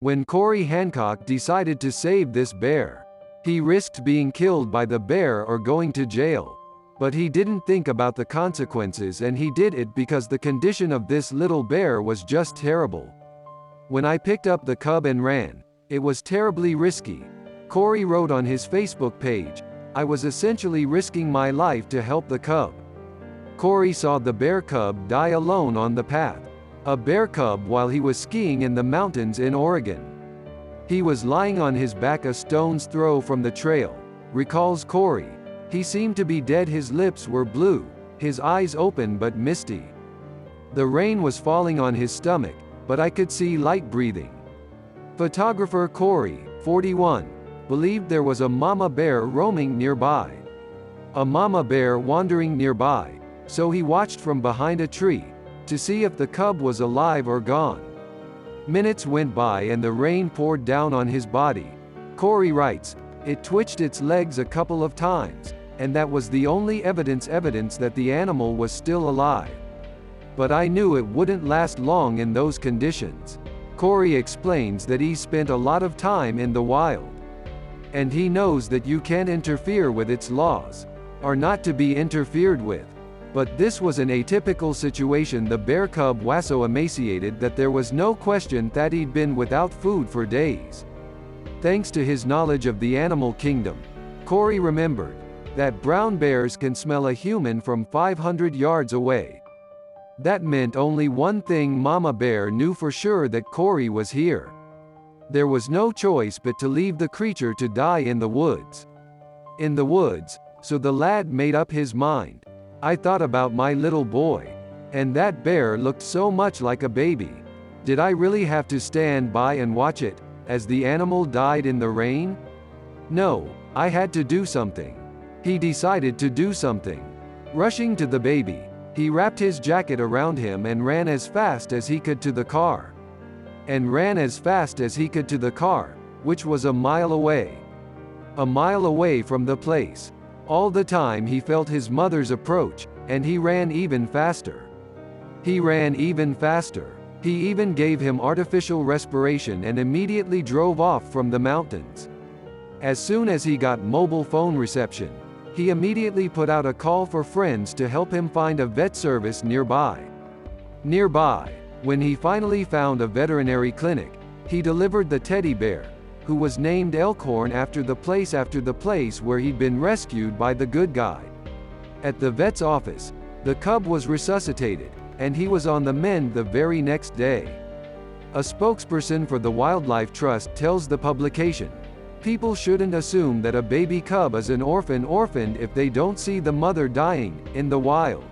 when Corey Hancock decided to save this bear. He risked being killed by the bear or going to jail. But he didn't think about the consequences, and he did it because the condition of this little bear was just terrible. When I picked up the cub and ran, it was terribly risky. Corey wrote on his Facebook page, "I was essentially risking my life to help the cub." Corey saw the bear cub die alone on the path. A bear cub while he was skiing in the mountains in Oregon. He was lying on his back a stone's throw from the trail, recalls Corey. He seemed to be dead, his lips were blue, his eyes open but misty. The rain was falling on his stomach, but I could see light breathing. Photographer Corey, 41, believed there was a mama bear roaming nearby. A mama bear wandering nearby, so he watched from behind a tree, to see if the cub was alive or gone. Minutes went by and the rain poured down on his body. Corey writes, "It twitched its legs a couple of times, and that was the only evidence that the animal was still alive. But I knew it wouldn't last long in those conditions." Corey explains that he spent a lot of time in the wild. And he knows that you can't interfere with its laws, are not to be interfered with. But this was an atypical situation. The bear cub was so emaciated that there was no question that he'd been without food for days. Thanks to his knowledge of the animal kingdom, Corey remembered that brown bears can smell a human from 500 yards away. That meant only one thing: Mama Bear knew for sure that Corey was here. There was no choice but to leave the creature to die in the woods. In the woods, so the lad made up his mind. "I thought about my little boy. And that bear looked so much like a baby. Did I really have to stand by and watch it, as the animal died in the rain? No, I had to do something." He decided to do something. Rushing to the baby, he wrapped his jacket around him and ran as fast as he could to the car. And ran as fast as he could to the car, which was a mile away. A mile away from the place. All the time he felt his mother's approach, and he ran even faster. He ran even faster. He even gave him artificial respiration and immediately drove off from the mountains. As soon as he got mobile phone reception, he immediately put out a call for friends to help him find a vet service nearby. When he finally found a veterinary clinic, he delivered the teddy bear, who was named Elkhorn after the place where he'd been rescued by the good guy. At the vet's office, the cub was resuscitated, and he was on the mend the very next day. A spokesperson for the Wildlife Trust tells the publication, "People shouldn't assume that a baby cub is an orphaned if they don't see the mother dying in the wild.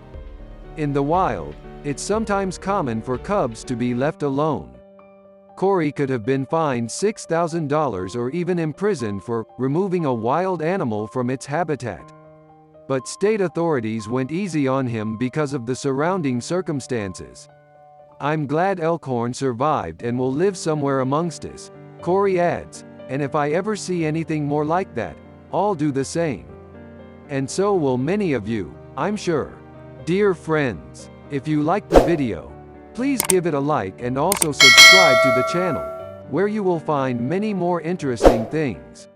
In the wild, it's sometimes common for cubs to be left alone." Corey could have been fined $6,000 or even imprisoned for removing a wild animal from its habitat. But state authorities went easy on him because of the surrounding circumstances. "I'm glad Elkhorn survived and will live somewhere amongst us," Corey adds, "and if I ever see anything more like that, I'll do the same. And so will many of you, I'm sure." Dear friends, if you liked the video, please give it a like and also subscribe to the channel, where you will find many more interesting things.